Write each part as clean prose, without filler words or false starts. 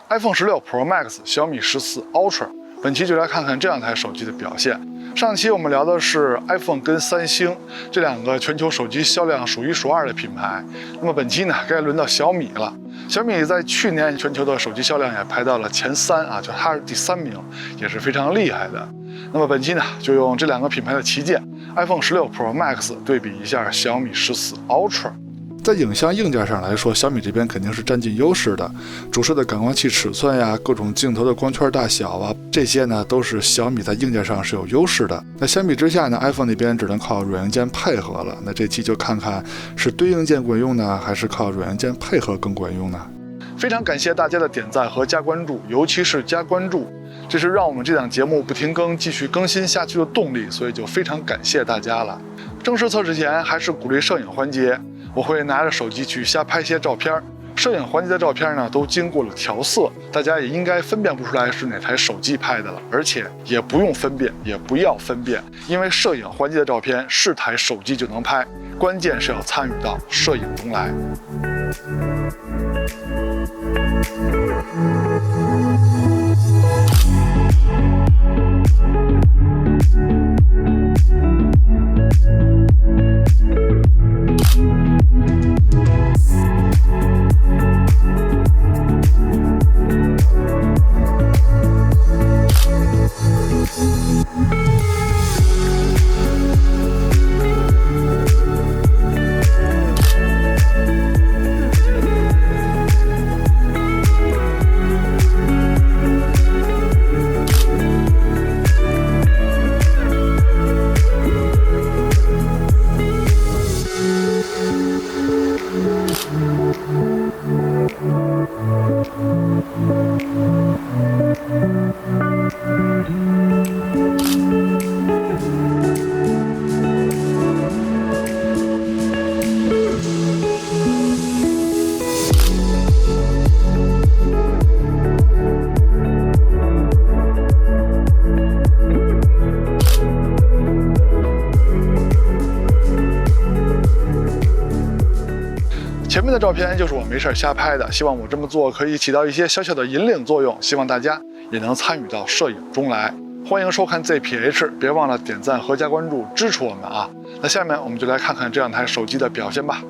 iPhone 16 Pro Max、小米14 Ultra。本期就来看看这两台手机的表现。上期我们聊的是 iPhone 跟三星这两个全球手机销量数一数二的品牌。那么本期呢，该轮到小米了。小米在去年全球的手机销量也排到了前3啊，就它是第3名，也是非常厉害的。那么本期呢，就用这两个品牌的旗舰 iPhone 16 Pro Max 对比一下小米14 Ultra。在影像硬件上来说，小米这边肯定是占尽优势的，主摄的感光器尺寸呀，各种镜头的光圈大小啊，这些呢都是小米在硬件上是有优势的。那相比之下呢 ，iPhone 那边只能靠软硬件配合了。那这期就看看是对硬件管用呢，还是靠软硬件配合更管用呢？非常感谢大家的点赞和加关注，尤其是加关注，这是让我们这档节目不停更、继续更新下去的动力，所以就非常感谢大家了。正式测试前还是鼓励摄影环节。我会拿着手机去瞎拍些照片，摄影环节的照片呢都经过了调色，大家也应该分辨不出来是哪台手机拍的了，而且也不用分辨，也不要分辨，因为摄影环节的照片是台手机就能拍，关键是要参与到摄影中来。前面的照片就是我没事瞎拍的，希望我这么做可以起到一些小小的引领作用，希望大家也能参与到摄影中来。欢迎收看 ZPH， 别忘了点赞和加关注支持我们啊！那下面我们就来看看这两台手机的表现吧。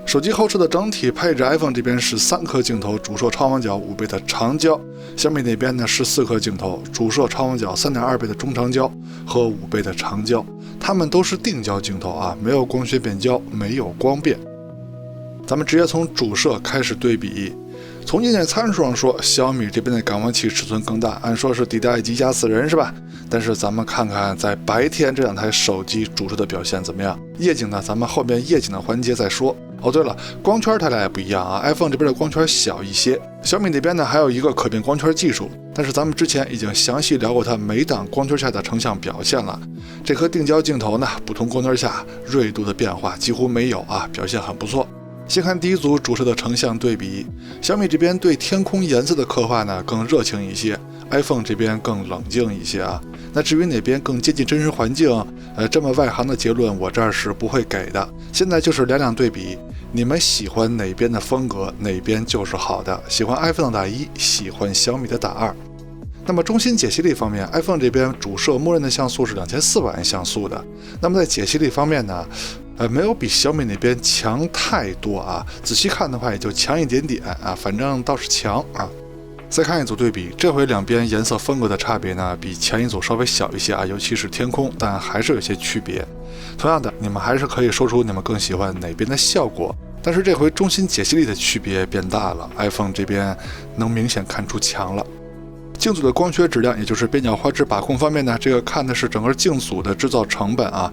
手机后置的整体配置 ，iPhone 这边是3颗镜头，主摄超广角5倍的长焦；小米那边呢是4颗镜头，主摄超广角3.2倍的中长焦和5倍的长焦。它们都是定焦镜头啊，没有光学变焦，没有光变。咱们直接从主摄开始对比。从硬件参数上说，小米这边的感光器尺寸更大，按说是抵达1机加4人是吧？但是咱们看看在白天这两台手机主摄的表现怎么样。夜景呢，咱们后面夜景的环节再说。哦，对了，光圈它俩也不一样啊 ，iPhone 这边的光圈小一些，小米那边呢还有一个可变光圈技术，但是咱们之前已经详细聊过它每档光圈下的成像表现了。这颗定焦镜头呢，不同光圈下锐度的变化几乎没有啊，表现很不错。先看第一组主摄的成像对比，小米这边对天空颜色的刻画呢更热情一些， iPhone 这边更冷静一些啊。那至于哪边更接近真实环境，这么外行的结论我这儿是不会给的。现在就是两对比，你们喜欢哪边的风格，哪边就是好的。喜欢 iPhone 的打1，喜欢小米的打2。那么中心解析力方面 ，iPhone 这边主摄默认的像素是2400万像素的。那么在解析力方面呢，没有比小米那边强太多啊。仔细看的话，也就强一点点啊，反正倒是强啊。再看一组对比，这回两边颜色风格的差别呢，比前一组稍微小一些啊，尤其是天空，但还是有些区别。同样的，你们还是可以说出你们更喜欢哪边的效果。但是这回中心解析力的区别变大了 ，iPhone 这边能明显看出强了。镜组的光学质量，也就是边角画质把控方面呢，这个看的是整个镜组的制造成本啊。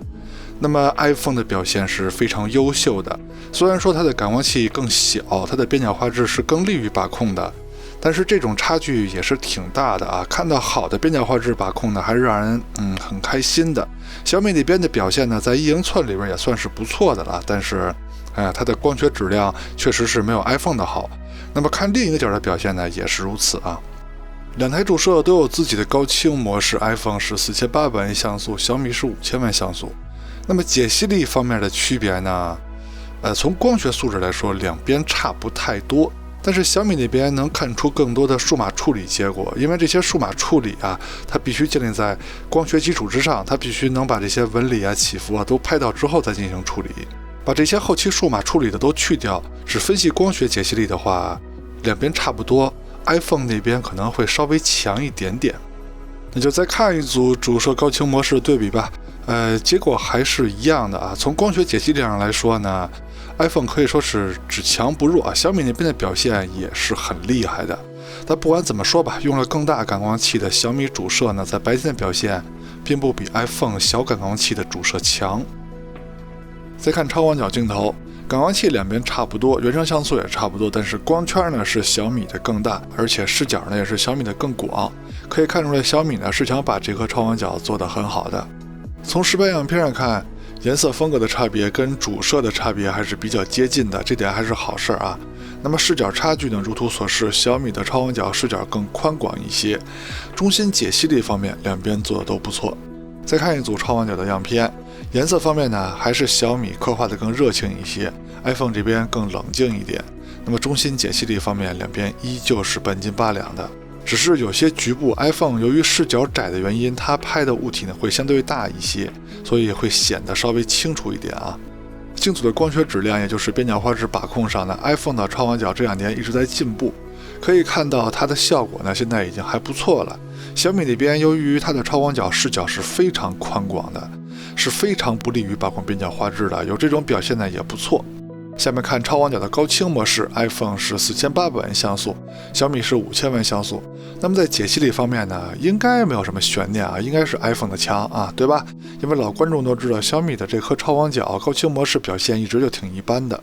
那么 iPhone 的表现是非常优秀的，虽然说它的感光器更小，它的边角画质是更利于把控的，但是这种差距也是挺大的啊。看到好的边角画质把控呢，还是让人很开心的。小米那边的表现呢，在1英寸里边也算是不错的了，但是它的光学质量确实是没有 iPhone 的好。那么看另一个角的表现呢，也是如此啊。两台主摄都有自己的高清模式 ，iPhone 是4800万像素，小米是5000万像素。那么解析力方面的区别呢？从光学素质来说，两边差不太多。但是小米那边能看出更多的数码处理结果，因为这些数码处理啊，它必须建立在光学基础之上，它必须能把这些纹理啊、起伏啊都拍到之后再进行处理。把这些后期数码处理的都去掉，只分析光学解析力的话，两边差不多。iPhone 那边可能会稍微强一点点。那就再看一组主摄高清模式对比吧。结果还是一样的啊。从光学解析力上来说呢，iPhone 可以说是只强不弱啊。小米那边的表现也是很厉害的。但不管怎么说吧，用了更大感光器的小米主摄呢，在白天的表现并不比 iPhone 小感光器的主摄强。再看超广角镜头，感光器两边差不多，原生像素也差不多，但是光圈呢是小米的更大，而且视角呢也是小米的更广。可以看出来，小米呢是想把这颗超广角做得很好的。从实拍样片上看，颜色风格的差别跟主摄的差别还是比较接近的，这点还是好事啊。那么视角差距呢，如图所示，小米的超广角视角更宽广一些。中心解析力方面，两边做的都不错。再看一组超广角的样片，颜色方面呢，还是小米刻画的更热情一些 ，iPhone 这边更冷静一点。那么中心解析力方面，两边依旧是半斤八两的，只是有些局部 iPhone 由于视角窄的原因，它拍的物体呢会相对大一些，所以会显得稍微清楚一点啊。镜组的光学质量，也就是边角画质把控上呢 ，iPhone 的超广角这2年一直在进步，可以看到它的效果呢现在已经还不错了。小米那边由于它的超广角视角是非常宽广的，是非常不利于把控边角画质的，有这种表现呢也不错。下面看超广角的高清模式 ，iPhone 是4800万像素，小米是5000万像素。那么在解析力方面呢，应该没有什么悬念啊，应该是 iPhone 的强啊，对吧？因为老观众都知道，小米的这颗超广角高清模式表现一直就挺一般的。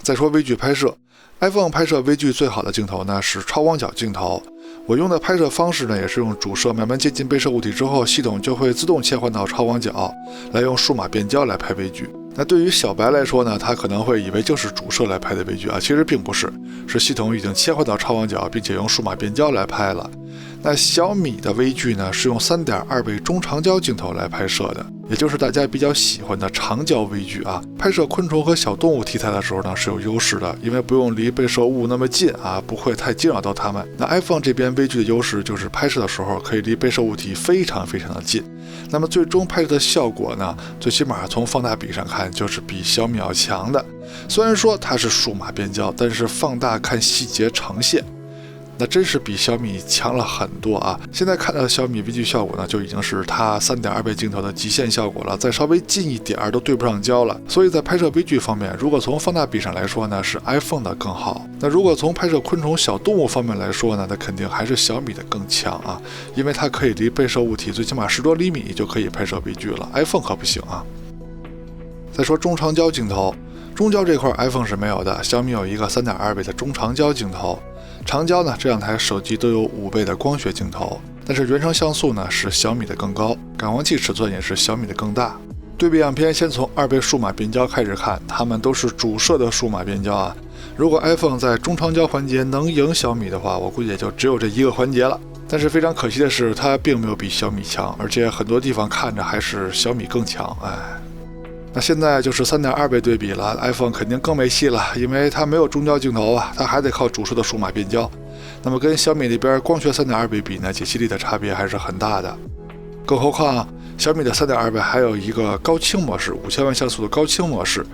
再说微距拍摄 ，iPhone 拍摄微距最好的镜头呢是超广角镜头。我用的拍摄方式呢，也是用主摄慢慢接近被摄物体之后，系统就会自动切换到超广角，来用数码变焦来拍微距。那对于小白来说呢，他可能会以为就是主摄来拍的微距啊，其实并不是，是系统已经切换到超广角，并且用数码变焦来拍了。那小米的微距呢，是用3.2倍中长焦镜头来拍摄的，也就是大家比较喜欢的长焦微距啊。拍摄昆虫和小动物题材的时候呢，是有优势的，因为不用离被摄物那么近啊，不会太惊扰到它们。那 iPhone 这边微距的优势就是拍摄的时候可以离被摄物体非常非常的近。那么最终拍摄的效果呢，最起码从放大比上看就是比小米要强的。虽然说它是数码变焦，但是放大看细节呈现，那真是比小米强了很多啊！现在看到的小米微距效果呢，就已经是它3.2倍镜头的极限效果了，再稍微近一点都对不上焦了。所以在拍摄微距方面，如果从放大比上来说呢，是 iPhone 的更好。那如果从拍摄昆虫小动物方面来说呢，那肯定还是小米的更强啊，因为它可以离被摄物体最起码10多厘米就可以拍摄微距了 ，iPhone 可不行啊。再说中长焦镜头，中焦这块 iPhone 是没有的，小米有一个3.2倍的中长焦镜头。长焦呢，这2台手机都有5倍的光学镜头，但是原生像素呢是小米的更高，感光器尺寸也是小米的更大。对比样片先从2倍数码变焦开始看，它们都是主摄的数码变焦啊。如果 iPhone 在中长焦环节能赢小米的话，我估计也就只有这一个环节了。但是非常可惜的是，它并没有比小米强，而且很多地方看着还是小米更强，那现在就是3.2倍对比了 ，iPhone 肯定更没戏了，因为它没有中焦镜头啊，它还得靠主摄的数码变焦。那么跟小米那边光学3.2倍比呢，解析力的差别还是很大的。更何况小米的3.2倍还有一个高清模式，5000万像素的高清模式。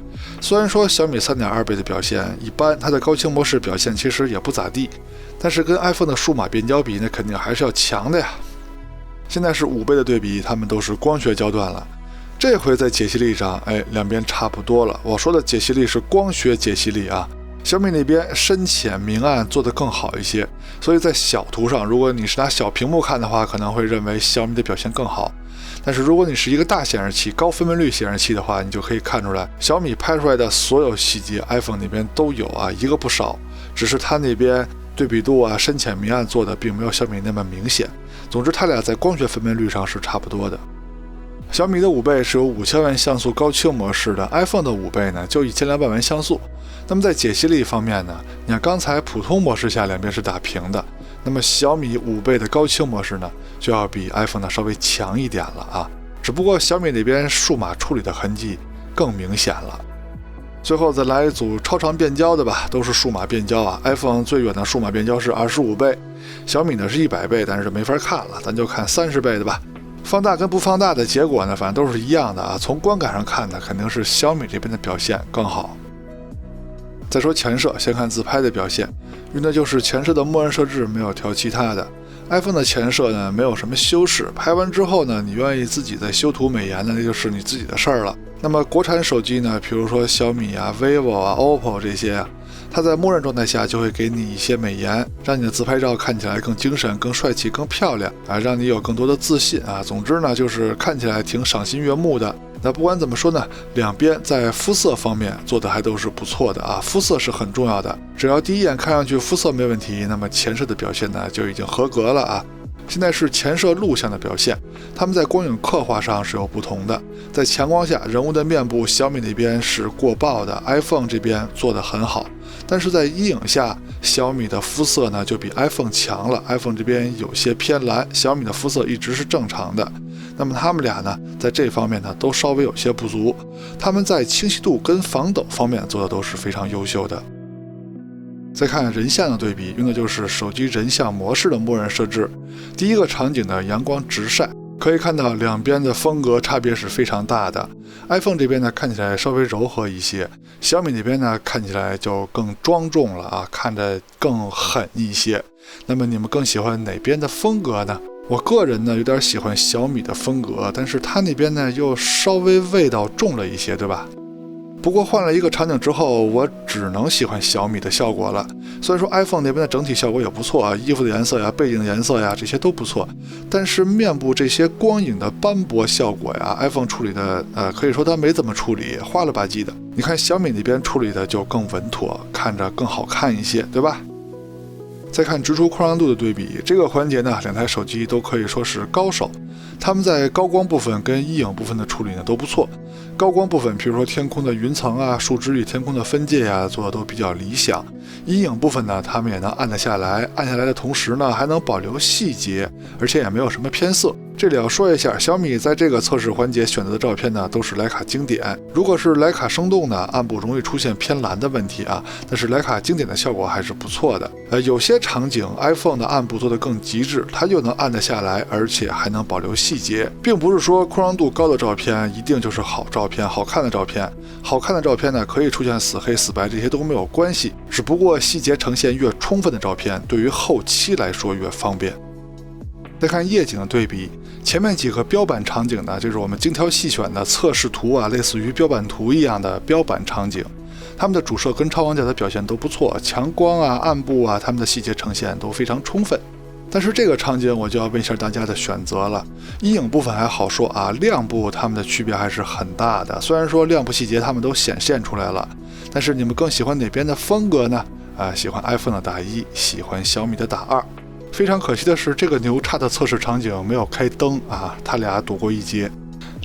虽然说小米3.2倍的表现一般，它的高清模式表现其实也不咋地，但是跟 iPhone 的数码变焦比，那肯定还是要强的呀。现在是5倍的对比，它们都是光学焦段了。这回在解析力上，两边差不多了。我说的解析力是光学解析力啊，小米那边深浅明暗做得更好一些，所以在小图上，如果你是拿小屏幕看的话，可能会认为小米的表现更好。但是如果你是一个大显示器、高分辨率显示器的话，你就可以看出来，小米拍出来的所有细节 ，iPhone 那边都有啊，一个不少。只是它那边对比度啊、深浅明暗做的并没有小米那么明显。总之，它俩在光学分辨率上是差不多的。小米的5倍是有5000万像素高清模式的 ，iPhone 的5倍呢就1200万像素。那么在解析力方面呢，你看刚才普通模式下两边是打平的，那么小米5倍的高清模式呢就要比 iPhone 呢稍微强一点了啊。只不过小米那边数码处理的痕迹更明显了。最后再来一组超长变焦的吧，都是数码变焦啊。iPhone 最远的数码变焦是25倍，小米呢是100倍，但是没法看了，咱就看30倍的吧。放大跟不放大的结果呢，反正都是一样的啊。从观感上看呢，肯定是小米这边的表现更好。再说前摄，先看自拍的表现，用的就是前摄的默认设置，没有调其他的。iPhone 的前摄呢，没有什么修饰，拍完之后呢，你愿意自己再修图美颜呢，那就是你自己的事儿了。那么国产手机呢，比如说小米啊、vivo 啊、OPPO 这些，它在默认状态下就会给你一些美颜，让你的自拍照看起来更精神、更帅气、更漂亮啊，让你有更多的自信啊。总之呢，就是看起来挺赏心悦目的。那不管怎么说呢，两边在肤色方面做的还都是不错的啊，肤色是很重要的。只要第一眼看上去肤色没问题，那么前摄的表现呢就已经合格了啊。现在是前摄录像的表现，它们在光影刻画上是有不同的。在强光下，人物的面部小米那边是过曝的 ，iPhone 这边做得很好。但是在阴影下，小米的肤色呢就比 iPhone 强了 ，iPhone 这边有些偏蓝，小米的肤色一直是正常的。那么他们俩呢，在这方面呢都稍微有些不足，他们在清晰度跟防抖方面做的都是非常优秀的。再看人像的对比，用的就是手机人像模式的默认设置。第一个场景的阳光直晒，可以看到两边的风格差别是非常大的。iPhone 这边呢看起来稍微柔和一些，小米那边呢看起来就更庄重了啊，看着更狠一些。那么你们更喜欢哪边的风格呢？我个人呢有点喜欢小米的风格，但是它那边呢又稍微味道重了一些，对吧？不过换了一个场景之后，我只能喜欢小米的效果了。虽然说 iPhone 那边的整体效果也不错啊，衣服的颜色呀、背景的颜色呀，这些都不错，但是面部这些光影的斑驳效果呀 ，iPhone 处理的可以说它没怎么处理，花了吧唧的。你看小米那边处理的就更稳妥，看着更好看一些，对吧？再看直出扩张度的对比，这个环节呢，两台手机都可以说是高手。他们在高光部分跟阴影部分的处理呢都不错。高光部分，比如说天空的云层啊、树枝与天空的分界啊，做的都比较理想。阴影部分呢，他们也能按得下来，按下来的同时呢，还能保留细节，而且也没有什么偏色。这里要说一下，小米在这个测试环节选择的照片呢，都是徕卡经典。如果是徕卡生动呢，暗部容易出现偏蓝的问题啊，但是徕卡经典的效果还是不错的。有些场景 iPhone 的暗部做得更极致，它又能按得下来，而且还能保留细节，并不是说扩张度高的照片一定就是好照片、好看的照片。好看的照片呢，可以出现死黑、死白，这些都没有关系，只不过细节呈现越充分的照片，对于后期来说越方便。再看夜景的对比，前面几个标板场景呢，就是我们精挑细选的测试图啊，类似于标板图一样的标板场景，他们的主摄跟超广角的表现都不错，强光啊、暗部啊，他们的细节呈现都非常充分。但是这个场景我就要问一下大家的选择了，阴影部分还好说啊，亮部他们的区别还是很大的。虽然说亮部细节他们都显现出来了，但是你们更喜欢哪边的风格呢？喜欢 iPhone 的打1，喜欢小米的打2。非常可惜的是，这个牛叉的测试场景没有开灯啊，他俩躲过一劫。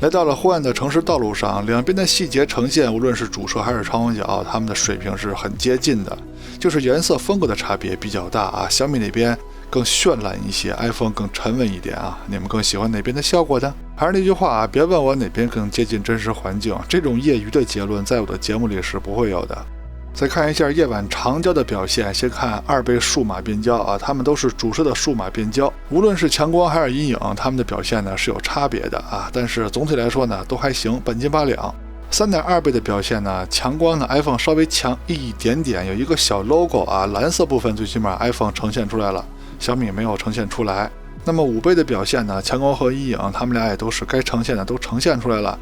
来到了昏暗的城市道路上，两边的细节呈现，无论是主摄还是超广角，他们的水平是很接近的，就是颜色风格的差别比较大啊。小米那边更绚烂一些， iPhone 更沉稳一点啊。你们更喜欢哪边的效果呢？还是那句话啊，别问我哪边更接近真实环境，这种业余的结论在我的节目里是不会有的。再看一下夜晚长焦的表现，先看2倍数码变焦啊，它们都是主摄的数码变焦，无论是强光还是阴影，它们的表现呢是有差别的啊，但是总体来说呢都还行，半斤八两。3.2倍的表现呢，强光呢 iPhone 稍微强一点点，有一个小 logo 啊，蓝色部分最起码 iPhone 呈现出来了，小米没有呈现出来。那么5倍的表现呢，强光和阴影它们俩也都是该呈现的都呈现出来了，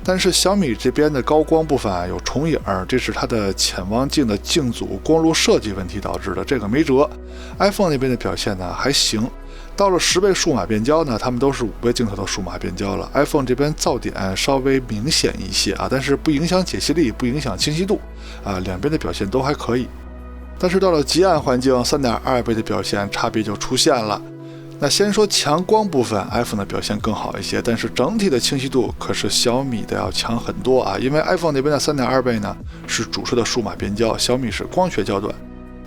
但是小米这边的高光部分有重影，这是它的潜望镜的镜组光路设计问题导致的，这个没辙。iPhone 那边的表现呢还行，到了10倍数码变焦呢，它们都是5倍镜头的数码变焦了。iPhone 这边噪点稍微明显一些啊，但是不影响解析力，不影响清晰度啊，两边的表现都还可以。但是到了极暗环境，3.2倍的表现差别就出现了。那先说强光部分 ，iPhone 的表现更好一些，但是整体的清晰度可是小米的要强很多啊，因为 iPhone 那边的3.2倍呢是主摄的数码变焦，小米是光学焦段。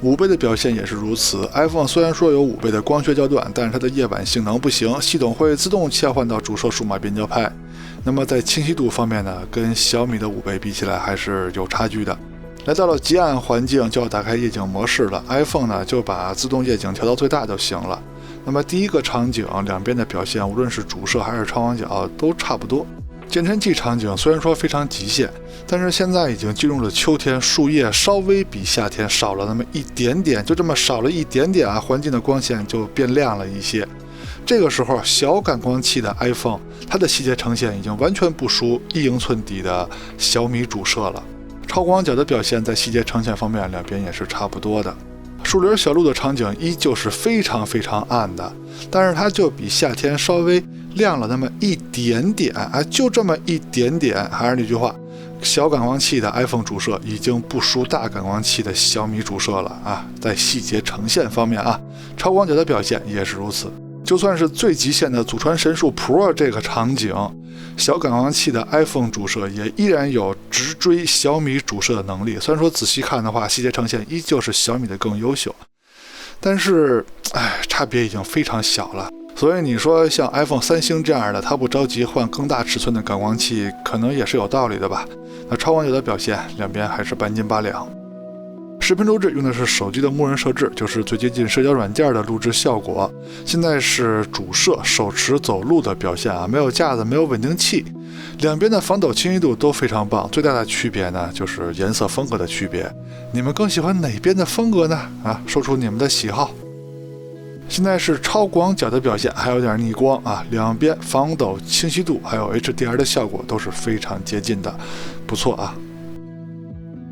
5倍的表现也是如此。iPhone 虽然说有5倍的光学焦段，但是它的夜晚性能不行，系统会自动切换到主摄数码变焦拍。那么在清晰度方面呢，跟小米的5倍比起来还是有差距的。来到了极暗环境就要打开夜景模式了 ，iPhone 呢就把自动夜景调到最大就行了。那么第一个场景两边的表现，无论是主摄还是超广角都差不多。减尘器场景虽然说非常极限，但是现在已经进入了秋天，树叶稍微比夏天少了那么一点点，就这么少了一点点啊，环境的光线就变亮了一些。这个时候小感光器的 iPhone， 它的细节呈现已经完全不输1英寸底的小米主摄了。超广角的表现在细节呈现方面两边也是差不多的。树林小路的场景依旧是非常非常暗的，但是它就比夏天稍微亮了那么一点点啊，就这么一点点。还是那句话，小感光器的 iPhone 主摄已经不输大感光器的小米主摄了啊，在细节呈现方面啊，超广角的表现也是如此。就算是最极限的祖传神树 Pro 这个场景，小感光器的 iPhone 主摄也依然有直追小米主摄的能力。虽然说仔细看的话，细节呈现依旧是小米的更优秀，但是差别已经非常小了。所以你说像 iPhone 3星这样的，它不着急换更大尺寸的感光器，可能也是有道理的吧。那超广角的表现，两边还是半斤八两。视频录制用的是手机的默认设置，就是最接近社交软件的录制效果。现在是主摄手持走路的表现啊，没有架子，没有稳定器，两边的防抖清晰度都非常棒。最大的区别呢，就是颜色风格的区别。你们更喜欢哪边的风格呢？说出你们的喜好。现在是超广角的表现，还有点逆光啊，两边防抖清晰度还有 HDR 的效果都是非常接近的，不错啊。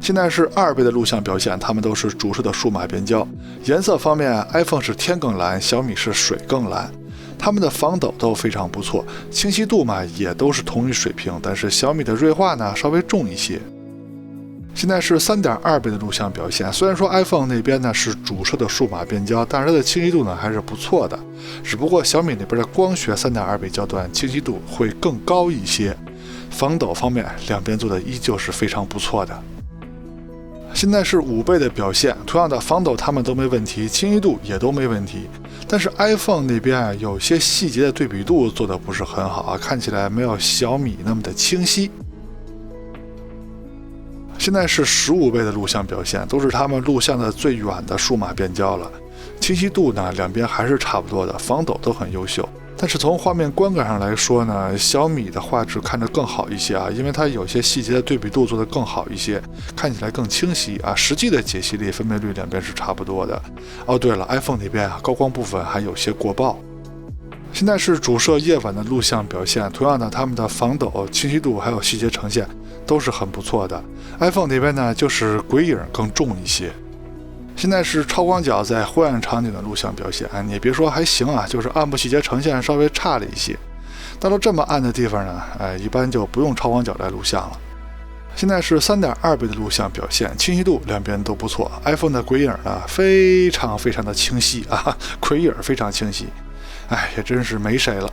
现在是2倍的录像表现，它们都是主摄的数码变焦。颜色方面 ，iPhone 是天更蓝，小米是水更蓝。它们的防抖都非常不错，清晰度嘛也都是同一水平，但是小米的锐化呢稍微重一些。现在是3.2倍的录像表现，虽然说 iPhone 那边呢是主摄的数码变焦，但是它的清晰度呢还是不错的。只不过小米那边的光学3.2倍焦段清晰度会更高一些。防抖方面，两边做的依旧是非常不错的。现在是5倍的表现，同样的防抖它们都没问题，清晰度也都没问题。但是 iPhone 那边有些细节的对比度做的不是很好啊，看起来没有小米那么的清晰。现在是15倍的录像表现，都是他们录像的最远的数码变焦了。清晰度呢，两边还是差不多的，防抖都很优秀。但是从画面观感上来说呢，小米的画质看着更好一些啊，因为它有些细节的对比度做得更好一些，看起来更清晰啊。实际的解析力、分辨率两边是差不多的。哦，对了 ，iPhone 那边高光部分还有些过曝。现在是主摄夜晚的录像表现，同样的，它们的防抖、清晰度还有细节呈现都是很不错的。iPhone 那边呢，就是鬼影更重一些。现在是超广角在灰暗场景的录像表现，你别说还行啊，就是暗部细节呈现稍微差了一些。到了这么暗的地方呢，一般就不用超广角来录像了。现在是3.2倍的录像表现，清晰度两边都不错。iPhone 的鬼影呢，非常非常的清晰啊，鬼影非常清晰，也真是没谁了。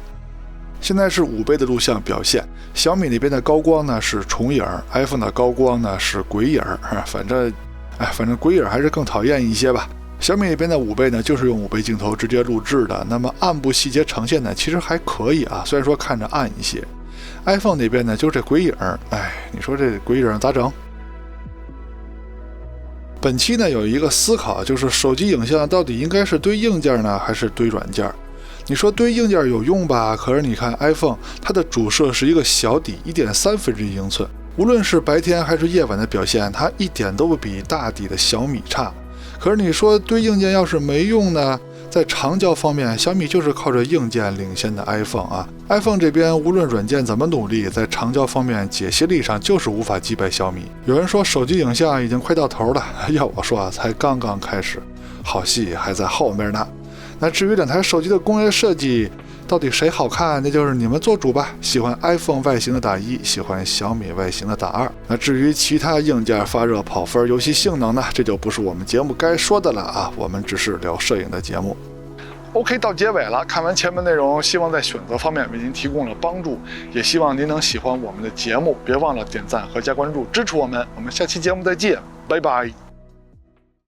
现在是5倍的录像表现，小米那边的高光呢是重影 ，iPhone 的高光呢是鬼影，反正鬼影还是更讨厌一些吧。小米那边的5倍呢，就是用5倍镜头直接录制的。那么暗部细节呈现呢，其实还可以啊，虽然说看着暗一些。iPhone 那边呢，就这鬼影，你说这鬼影咋整？本期呢有一个思考，就是手机影像到底应该是堆硬件呢，还是堆软件？你说堆硬件有用吧？可是你看 iPhone， 它的主摄是一个小底1.3英寸。无论是白天还是夜晚的表现，它一点都不比大底的小米差。可是你说堆硬件要是没用呢？在长焦方面，小米就是靠着硬件领先的 iPhone 啊。iPhone 这边无论软件怎么努力，在长焦方面解析力上就是无法击败小米。有人说手机影像已经快到头了，要我说啊，才刚刚开始，好戏还在后面呢。那至于两台手机的工业设计到底谁好看，那就是你们做主吧。喜欢 iPhone 外形的打1，喜欢小米外形的打2。那至于其他硬件发热跑分、游戏性能呢，这就不是我们节目该说的了啊。我们只是聊摄影的节目。OK， 到结尾了。看完前面内容，希望在选择方面为您提供了帮助，也希望您能喜欢我们的节目。别忘了点赞和加关注，支持我们。我们下期节目再见，拜拜。